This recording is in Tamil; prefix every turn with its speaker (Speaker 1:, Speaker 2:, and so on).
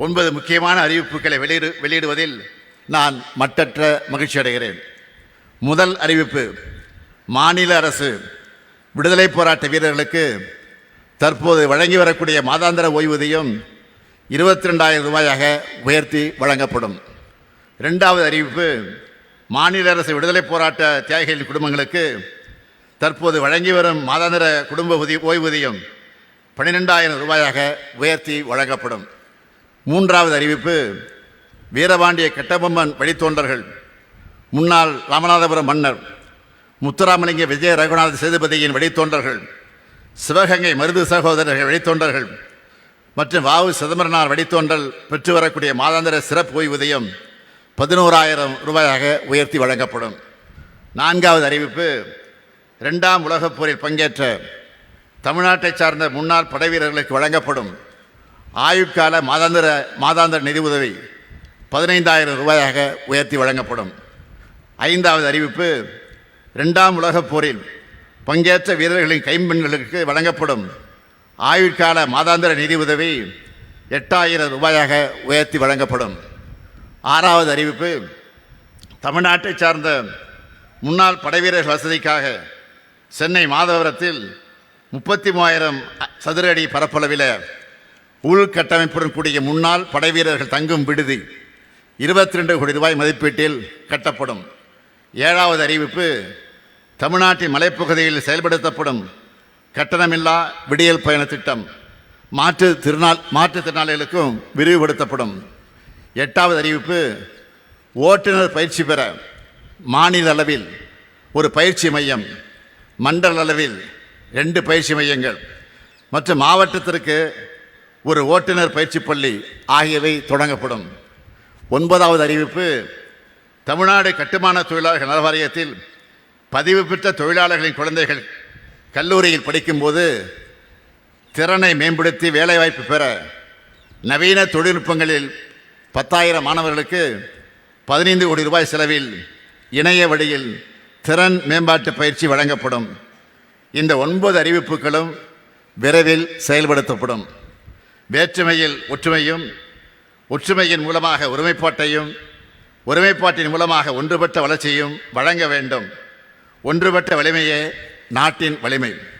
Speaker 1: 9 முக்கியமான அறிவிப்புகளை வெளியிடுவதில் நான் மட்டற்ற மகிழ்ச்சி அடைகிறேன். முதல் அறிவிப்பு, மாநில அரசு விடுதலை போராட்ட வீரர்களுக்கு தற்போது வழங்கி வரக்கூடிய மாதாந்திர ஓய்வூதியம் 22,000 ரூபாயாக உயர்த்தி வழங்கப்படும். இரண்டாவது அறிவிப்பு, மாநில அரசு விடுதலை போராட்ட தியாகிகளின் குடும்பங்களுக்கு தற்போது வழங்கி வரும் மாதாந்திர குடும்ப ஓய்வூதியம் 12,000 ரூபாயாக உயர்த்தி வழங்கப்படும். மூன்றாவது அறிவிப்பு, வீரபாண்டிய கட்டபொம்மன் வழித்தோன்றர்கள் முன்னாள் ராமநாதபுரம் மன்னர் முத்துராமலிங்க விஜய ரகுநாத சேதுபதியின் வழித்தோன்றர்கள், சிவகங்கை மருது சகோதரர்கள் வழித்தோன்றர்கள் மற்றும் வாவு சிதம்பரனார் வழித்தோன்றல் பெற்று வரக்கூடிய மாதாந்திர சிறப்பு ஓய்வூதியம் 11,000 ரூபாயாக உயர்த்தி வழங்கப்படும். நான்காவது அறிவிப்பு, 2ஆம் உலகப் போரில் பங்கேற்ற தமிழ்நாட்டை சார்ந்த முன்னாள் படைவீரர்களுக்கு வழங்கப்படும் ஆயுட்கால மாதாந்திர நிதி உதவி 15,000 ரூபாயாக உயர்த்தி வழங்கப்படும். ஐந்தாவது அறிவிப்பு, 2ஆம் உலகப் போரில் பங்கேற்ற வீரர்களின் கைம்பெண்களுக்கு வழங்கப்படும் ஆயுட்கால மாதாந்திர நிதி உதவி 8,000 ரூபாயாக உயர்த்தி வழங்கப்படும். ஆறாவது அறிவிப்பு, தமிழ்நாட்டை சார்ந்த முன்னாள் படைவீரர்கள் வசதிக்காக சென்னை மாதவரத்தில் 33,000 சதுர அடி பரப்பளவில் உள்கட்டமைப்புடன் கூடிய முன்னாள் படைவீரர்கள் தங்கும் விடுதி 22 கோடி ரூபாய் மதிப்பீட்டில் கட்டப்படும். ஏழாவது அறிவிப்பு, தமிழ்நாட்டின் மலைப்பகுதியில் செயல்படுத்தப்படும் கட்டணமில்லா விடியல் பயண திட்டம் மாற்றுத்திறனாளிகளுக்கும் விரிவுபடுத்தப்படும். எட்டாவது அறிவிப்பு, ஓட்டுநர் பயிற்சி பெற மாநில அளவில் ஒரு பயிற்சி மையம், மண்டல அளவில் 2 பயிற்சி மையங்கள் மற்றும் மாவட்டத்திற்கு ஒரு ஓட்டுநர் பயிற்சி பள்ளி ஆகியவை தொடங்கப்படும். ஒன்பதாவது அறிவிப்பு, தமிழ்நாடு கட்டுமான தொழிலாளர்கள் நல வாரியத்தில் பதிவு பெற்ற தொழிலாளர்களின் குழந்தைகள் கல்லூரியில் படிக்கும்போது திறனை மேம்படுத்தி வேலைவாய்ப்பு பெற நவீன தொழில்நுட்பங்களில் 10,000 மாணவர்களுக்கு 15 கோடி ரூபாய் செலவில் இணைய வழியில் திறன் மேம்பாட்டு பயிற்சி வழங்கப்படும். இந்த 9 அறிவிப்புகளும் விரைவில் செயல்படுத்தப்படும். வேற்றுமையில் ஒற்றுமையும், ஒற்றுமையின் மூலமாக ஒருமைப்பாட்டையும், ஒருமைப்பாட்டின் மூலமாக ஒன்றுபட்ட வளர்ச்சியும் வழங்க வேண்டும். ஒன்றுபட்ட வலிமையே நாட்டின் வலிமை.